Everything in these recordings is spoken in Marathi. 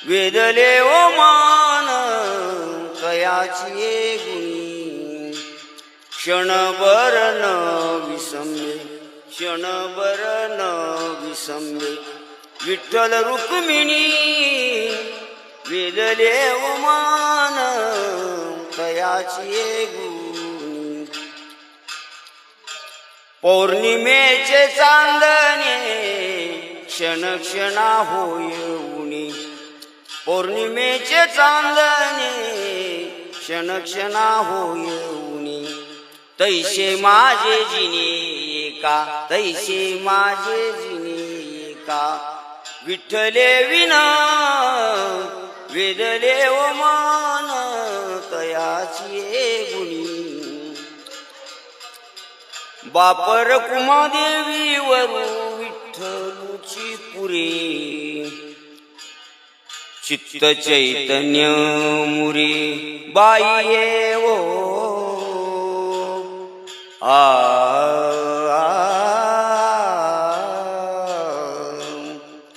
वेदले ओ मान तयाची गुणी क्षणभर न विसंबे क्षणभर न विसंबे विठ्ठल रुक्मिणी वेदले ओ मान तयाची गुणी पौर्णिमेचे चांदणे क्षण क्षणा होय उणी पौर्णिमेचे चांदणे क्षण क्षणा होय उणी तैसे माझे जिने एका तैसे माझे जिने एका विठ्ठले विना वेदले ओ मान तयाची गुणी बापर कुमादेवी वरू विठ्ठलूची पुरे चित्त चैतन्य मुरे बाई ओ आ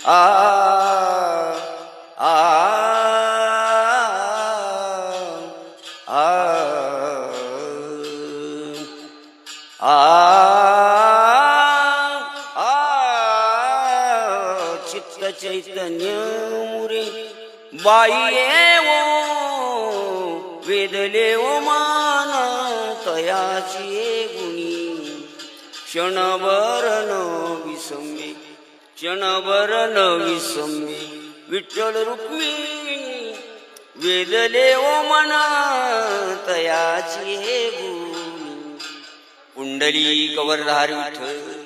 आ आ चित्त चैतन्य मुरे बाई ओ वेदले ओ मान तयाची गुणी क्षणभर न विसंबे क्षणभर न विसंबे विठ्ठल रुक्मिणी वेदले ओ मन तयाची गुणी पुंडलिक वरधारी विठ्ठल